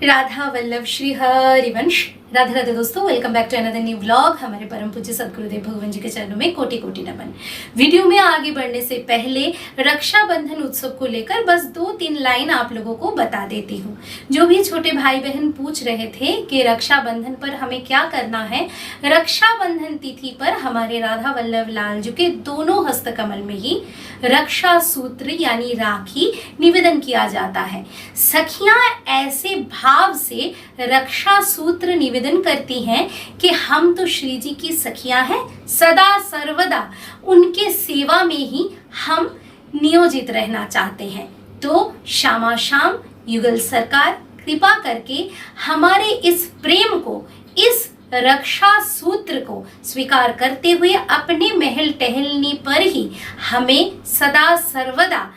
राधा वल्लभ श्री हरिवंश। राधे राधे दोस्तों, welcome back to another new vlog. हमारे परम पूज्य सदगुरुदेव भगवान जी के चरणों में कोटि कोटि नमन। वीडियो में आगे बढ़ने से पहले रक्षाबंधन उत्सव को लेकर बस 2-3 लाइन आप लोगों को बता देती हूँ। जो भी छोटे भाई बहन पूछ रहे थे कि रक्षाबंधन पर हमें क्या करना है, रक्षाबंधन तिथि पर हमारे राधा वल्लभ लाल जी के दोनों हस्तकमल में ही रक्षा सूत्र यानी राखी निवेदन किया जाता है। सखियां ऐसे भाव से रक्षा सूत्र निवेदन करती हैं कि हम तो श्री जी की सखियां हैं, सदा सर्वदा उनके सेवा में ही हम नियोजित रहना चाहते हैं। तो श्यामा शाम युगल सरकार कृपा करके हमारे इस प्रेम को, इस रक्षा सूत्र को स्वीकार करते हुए अपने महल टहलने पर ही हमें सदा सर्वदा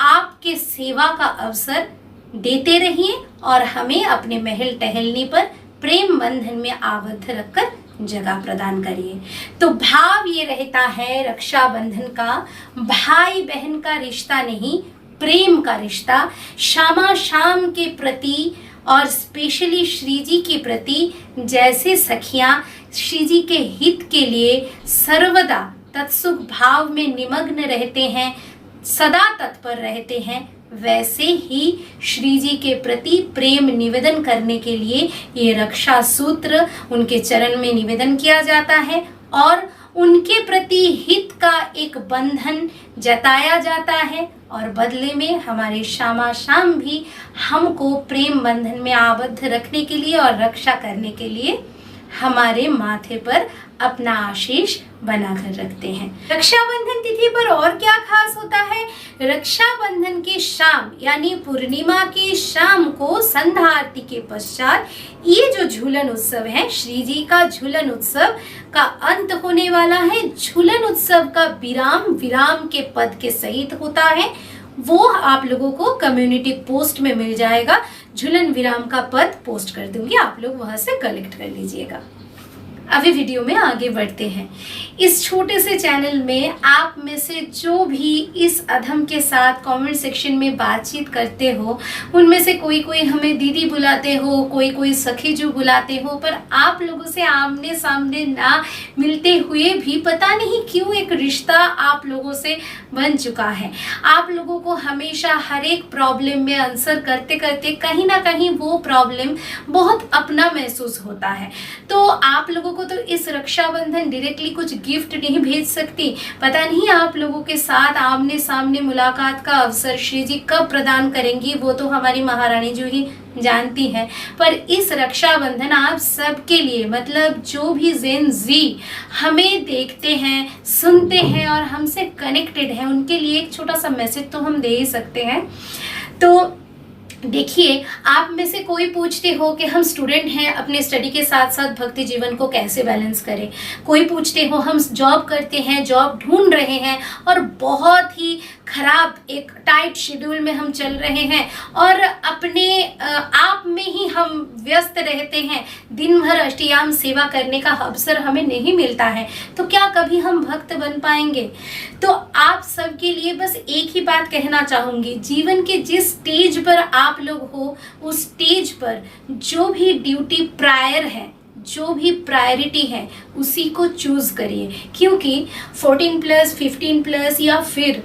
आपके सेवा का अवसर देते रहिए और हमें अपने महल टहलने पर प्रेम बंधन में आबद्ध रखकर जगह प्रदान करिए। तो भाव ये रहता है रक्षाबंधन का, भाई बहन का रिश्ता नहीं, प्रेम का रिश्ता। श्यामा शाम के प्रति और स्पेशली श्री जी के प्रति जैसे सखियां श्री जी के हित के लिए सर्वदा तत्सुख भाव में निमग्न रहते हैं, सदा तत्पर रहते हैं, वैसे ही श्री जी के प्रति प्रेम निवेदन करने के लिए ये रक्षा सूत्र उनके चरण में निवेदन किया जाता है और उनके प्रति हित का एक बंधन जताया जाता है। और बदले में हमारे श्यामा शाम भी हमको प्रेम बंधन में आबद्ध रखने के लिए और रक्षा करने के लिए हमारे माथे पर अपना आशीष बनाकर रखते हैं। रक्षाबंधन तिथि पर और क्या खास होता है? रक्षाबंधन की शाम यानी पूर्णिमा की शाम को संध्या आरती के पश्चात ये जो झूलन उत्सव है, श्री जी का झूलन उत्सव का अंत होने वाला है। झूलन उत्सव का विराम के पद के सहित होता है। वो आप लोगों को कम्युनिटी पोस्ट में मिल जाएगा। झूलन विराम का पद पोस्ट कर दूंगी, आप लोग वहां से कलेक्ट कर लीजिएगा। अभी वीडियो में आगे बढ़ते हैं। इस छोटे से चैनल में आप में से जो भी इस अधम के साथ कमेंट सेक्शन में बातचीत करते हो, उनमें से कोई कोई हमें दीदी बुलाते हो, कोई कोई सखी जो बुलाते हो, पर आप लोगों से आमने सामने ना मिलते हुए भी पता नहीं क्यों एक रिश्ता आप लोगों से बन चुका है। आप लोगों को हमेशा हर एक प्रॉब्लम में आंसर करते करते कहीं ना कहीं वो प्रॉब्लम बहुत अपना महसूस होता है। तो आप लोगों को तो इस रक्षाबंधन डायरेक्टली कुछ गिफ्ट नहीं भेज सकती। पता नहीं आप लोगों के साथ आमने सामने मुलाकात का अवसर श्री जी कब प्रदान करेंगी, वो तो हमारी महारानी जो ही जानती हैं। पर इस रक्षाबंधन आप सबके लिए, मतलब जो भी जेन जी हमें देखते हैं, सुनते हैं और हमसे कनेक्टेड हैं, उनके लिए एक छोटा सा मैसेज तो हम दे ही सकते हैं। तो देखिए, आप में से कोई पूछते हो कि हम स्टूडेंट हैं, अपने स्टडी के साथ साथ भक्ति जीवन को कैसे बैलेंस करें। कोई पूछते हो हम जॉब करते हैं, जॉब ढूंढ रहे हैं और बहुत ही खराब एक टाइट शेड्यूल में हम चल रहे हैं और अपने आप में ही हम व्यस्त रहते हैं, दिन भर अष्टयाम सेवा करने का अवसर हमें नहीं मिलता है, तो क्या कभी हम भक्त बन पाएंगे? तो आप सबके लिए बस एक ही बात कहना चाहूंगी, जीवन के जिस स्टेज पर आप लोग हो, उस स्टेज पर जो भी ड्यूटी प्रायर है, जो भी प्रायोरिटी है, उसी को चूज करिए। क्योंकि 14+, 15+ या फिर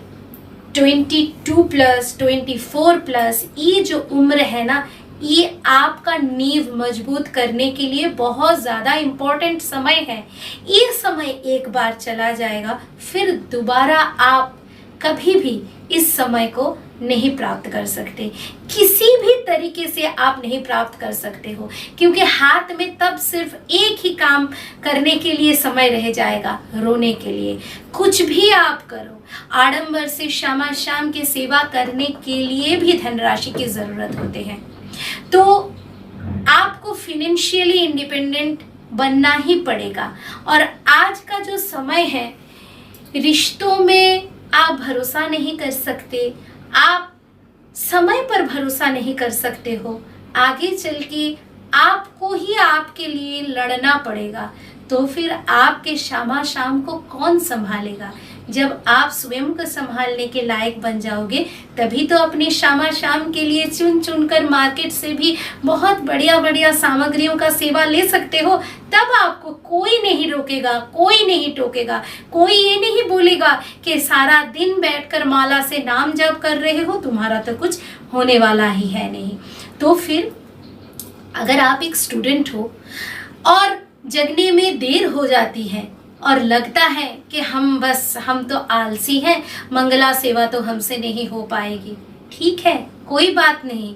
22+, 24+, ये जो उम्र है ना, ये आपका नींव मजबूत करने के लिए बहुत ज़्यादा इम्पोर्टेंट समय है। ये समय एक बार चला जाएगा, फिर दोबारा आप कभी भी इस समय को नहीं प्राप्त कर सकते, किसी भी तरीके से आप नहीं प्राप्त कर सकते हो, क्योंकि हाथ में तब सिर्फ एक ही काम करने के लिए समय रह जाएगा, रोने के लिए। कुछ भी आप करो, आडंबर से श्यामा शाम की सेवा करने के लिए भी धनराशि की जरूरत होते हैं। तो आपको फिनेंशियली इंडिपेंडेंट बनना ही पड़ेगा। और आज का जो समय है, रिश्तों में आप भरोसा नहीं कर सकते, आप समय पर भरोसा नहीं कर सकते हो, आगे चल के आपको ही आपके लिए लड़ना पड़ेगा, तो फिर आपके श्यामा शाम को कौन संभालेगा? जब आप स्वयं को संभालने के लायक बन जाओगे तभी तो अपने शामा शाम के लिए चुन चुन कर मार्केट से भी बहुत बढ़िया बढ़िया सामग्रियों का सेवा ले सकते हो। तब आपको कोई नहीं रोकेगा, कोई नहीं टोकेगा, कोई ये नहीं बोलेगा कि सारा दिन बैठकर माला से नाम जप कर रहे हो, तुम्हारा तो कुछ होने वाला ही है नहीं। तो फिर अगर आप एक स्टूडेंट हो और जगने में देर हो जाती है और लगता है कि हम तो आलसी हैं, मंगला सेवा तो हमसे नहीं हो पाएगी, ठीक है, कोई बात नहीं।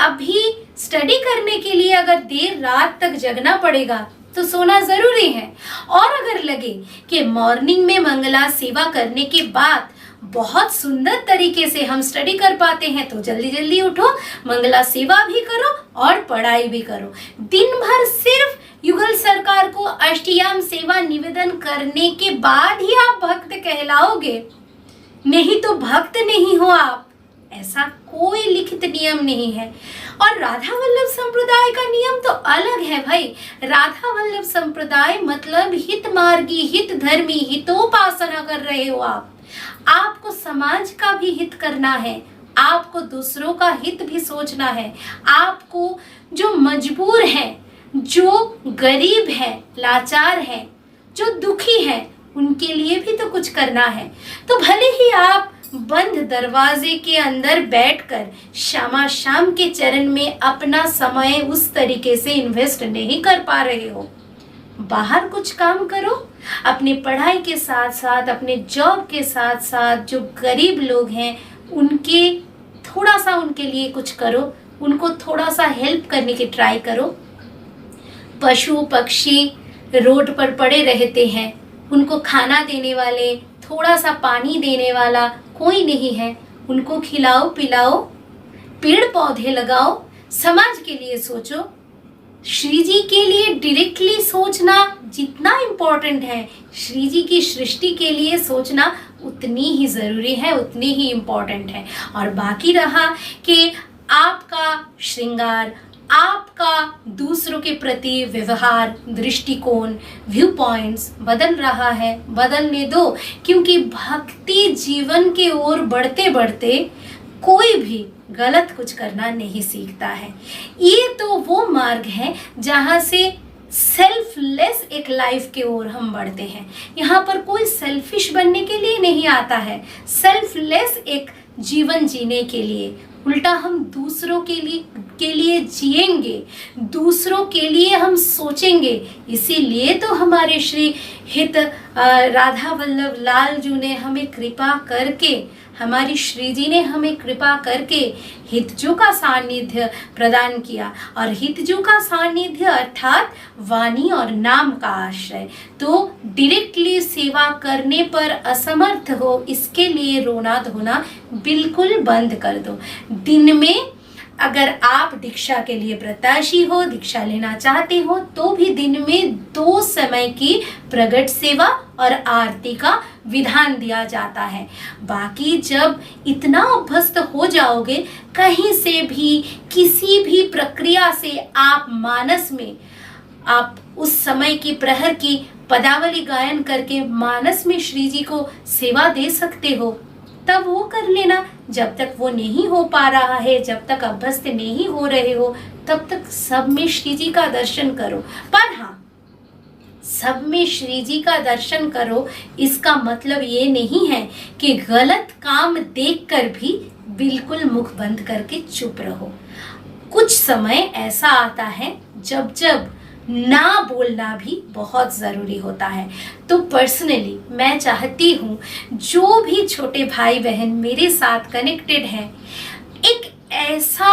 अभी स्टडी करने के लिए अगर देर रात तक जगना पड़ेगा तो सोना जरूरी है। और अगर लगे कि मॉर्निंग में मंगला सेवा करने के बाद बहुत सुंदर तरीके से हम स्टडी कर पाते हैं तो जल्दी जल्दी उठो, मंगला सेवा भी करो और पढ़ाई भी करो। दिन भर सिर्फ युगल सरकार को अष्टयाम सेवा निवेदन करने के बाद ही आप भक्त कहलाओगे, नहीं तो भक्त नहीं हो आप। ऐसा कोई लिखित नियम नहीं है। और राधा वल्लभ संप्रदाय का नियम तो अलग है भाई। राधा वल्लभ संप्रदाय मतलब हित मार्गी, हित धर्मी, हितोपासना कर रहे हो आप। आपको समाज का भी हित करना है, आपको दूसरों का हित भी सोचना है, आपको जो मजबूर है, जो गरीब है, लाचार है, जो दुखी है, उनके लिए भी तो कुछ करना है। तो भले ही आप बंद दरवाजे के अंदर बैठकर शामा शाम के चरण में अपना समय उस तरीके से इन्वेस्ट नहीं कर पा रहे हो, बाहर कुछ काम करो। अपनी पढ़ाई के साथ साथ, अपने जॉब के साथ साथ जो गरीब लोग हैं उनके थोड़ा सा उनके लिए कुछ करो, उनको थोड़ा सा हेल्प करने की ट्राई करो। पशु पक्षी रोड पर पड़े रहते हैं, उनको खाना देने वाले, थोड़ा सा पानी देने वाला कोई नहीं है, उनको खिलाओ पिलाओ, पेड़ पौधे लगाओ, समाज के लिए सोचो। श्री जी के लिए डायरेक्टली सोचना जितना इम्पोर्टेंट है, श्री जी की सृष्टि के लिए सोचना उतनी ही जरूरी है, उतनी ही इम्पोर्टेंट है। और बाकी रहा कि आपका श्रृंगार, आपका दूसरों के प्रति व्यवहार, दृष्टिकोण, व्यू पॉइंट्स बदल रहा है, बदलने दो। क्योंकि भक्ति जीवन के ओर बढ़ते बढ़ते कोई भी गलत कुछ करना नहीं सीखता है। ये तो वो मार्ग है जहाँ से सेल्फलेस एक लाइफ के ओर हम बढ़ते हैं। यहाँ पर कोई सेल्फिश बनने के लिए नहीं आता है, सेल्फलेस एक जीवन जीने के लिए। उल्टा हम दूसरों के लिए जिएंगे, दूसरों के लिए हम सोचेंगे। इसीलिए तो हमारे श्री हित राधा वल्लभ लाल जी ने हमें कृपा करके, हमारी श्री जी ने हमें कृपा करके हितजू का सानिध्य प्रदान किया। और हितजू का सानिध्य अर्थात वाणी और नाम का आश्रय। तो डायरेक्टली सेवा करने पर असमर्थ हो, इसके लिए रोना धोना बिल्कुल बंद कर दो। दिन में अगर आप दीक्षा के लिए प्रत्याशी हो, दीक्षा लेना चाहते हो, तो भी दिन में 2 समय की प्रगट सेवा और आरती का विधान दिया जाता है। बाकी जब इतना अभ्यस्त हो जाओगे, कहीं से भी किसी भी प्रक्रिया से आप मानस में, आप उस समय की प्रहर की पदावली गायन करके मानस में श्री जी को सेवा दे सकते हो, तब वो कर लेना। जब तक वो नहीं हो पा रहा है, जब तक अभ्यस्त नहीं हो रहे हो, तब तक सब में श्री जी का दर्शन करो। पर हाँ, सब में श्री जी का दर्शन करो इसका मतलब ये नहीं है कि गलत काम देखकर भी बिल्कुल मुख बंद करके चुप रहो। कुछ समय ऐसा आता है जब ना बोलना भी बहुत ज़रूरी होता है। तो पर्सनली मैं चाहती हूँ जो भी छोटे भाई बहन मेरे साथ कनेक्टेड हैं, एक ऐसा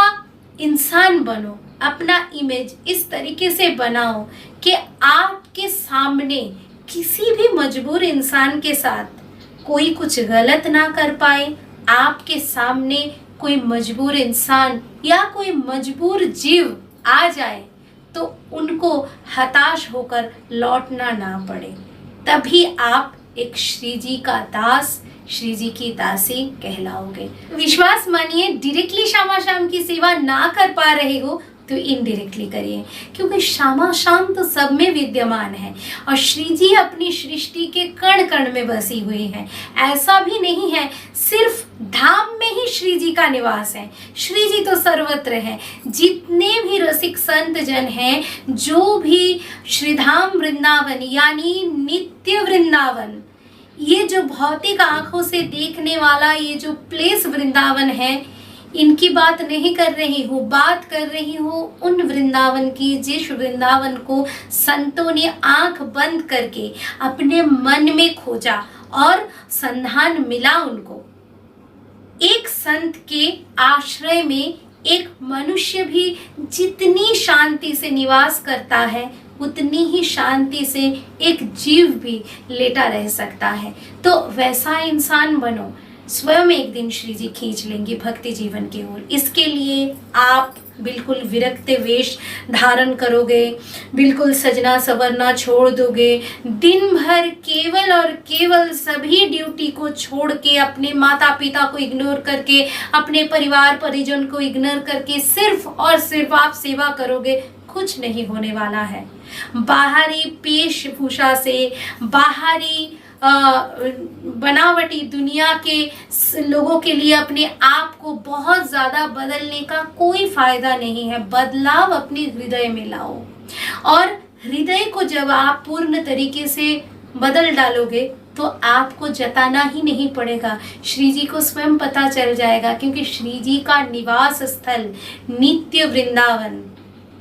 इंसान बनो, अपना इमेज इस तरीके से बनाओ कि आपके सामने किसी भी मजबूर इंसान के साथ कोई कुछ गलत ना कर पाए। आपके सामने कोई मजबूर इंसान या कोई मजबूर जीव आ जाए तो उनको हताश होकर लौटना ना पड़े। तभी आप एक श्री जी का दास, श्री जी की दासी कहलाओगे। विश्वास मानिए, डायरेक्टली शामा शाम की सेवा ना कर पा रहे हो तो इनडायरेक्टली करिए, क्योंकि श्यामा शाम तो सब में विद्यमान है और श्री जी अपनी सृष्टि के कण कण में बसी हुई है। ऐसा भी नहीं है सिर्फ धाम में ही श्री जी का निवास है, श्री जी तो सर्वत्र है। जितने भी रसिक संत जन हैं, जो भी श्रीधाम वृंदावन यानी नित्य वृंदावन, ये जो भौतिक आंखों से देखने वाला ये जो प्लेस वृंदावन है, इनकी बात नहीं कर रही हूँ, बात कर रही हूँ उन वृंदावन की जिस वृंदावन को संतों ने आंख बंद करके अपने मन में खोजा और संधान मिला उनको। एक संत के आश्रय में एक मनुष्य भी जितनी शांति से निवास करता है, उतनी ही शांति से एक जीव भी लेटा रह सकता है। तो वैसा इंसान बनो, स्वयं एक दिन श्री जी खींच लेंगे भक्ति जीवन की ओर। इसके लिए आप बिल्कुल विरक्त वेश धारण करोगे, बिल्कुल सजना संवरना छोड़ दोगे, दिन भर केवल और केवल सभी ड्यूटी को छोड़ के, अपने माता पिता को इग्नोर करके, अपने परिवार परिजन को इग्नोर करके सिर्फ और सिर्फ आप सेवा करोगे। कुछ नहीं होने वाला है। बाहरी वेशभूषा से, बाहरी बनावटी दुनिया के लोगों के लिए अपने आप को बहुत ज़्यादा बदलने का कोई फायदा नहीं है। बदलाव अपने हृदय में लाओ, और हृदय को जब आप पूर्ण तरीके से बदल डालोगे तो आपको जताना ही नहीं पड़ेगा, श्री जी को स्वयं पता चल जाएगा, क्योंकि श्री जी का निवास स्थल नित्य वृंदावन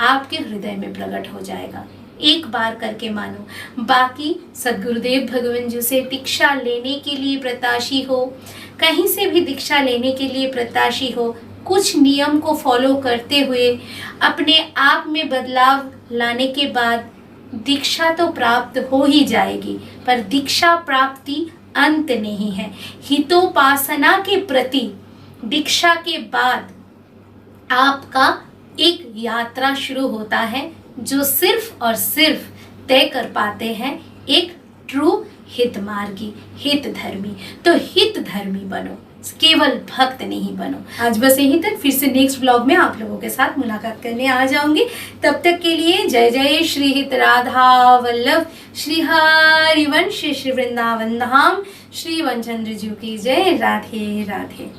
आपके हृदय में प्रकट हो जाएगा। एक बार करके मानो। बाकी सद्गुरुदेव भगवान जी से दीक्षा लेने के लिए प्रत्याशी हो, कहीं से भी दीक्षा लेने के लिए प्रत्याशी हो, कुछ नियम को फॉलो करते हुए अपने आप में बदलाव लाने के बाद दीक्षा तो प्राप्त हो ही जाएगी। पर दीक्षा प्राप्ति अंत नहीं है। हितोपासना के प्रति दीक्षा के बाद आपका एक यात्रा शुरू होता है, जो सिर्फ और सिर्फ तय कर पाते हैं एक ट्रू हित मार्गी, हित धर्मी। तो हित धर्मी बनो, केवल भक्त नहीं बनो। आज बस यहीं तक, फिर से नेक्स्ट ब्लॉग में आप लोगों के साथ मुलाकात करने आ जाऊंगी। तब तक के लिए जय जय श्री हित राधा वल्लभ, श्री हरिवंश, श्री वृंदावन धाम, श्री वनचंद्र जी की जय। राधे राधे।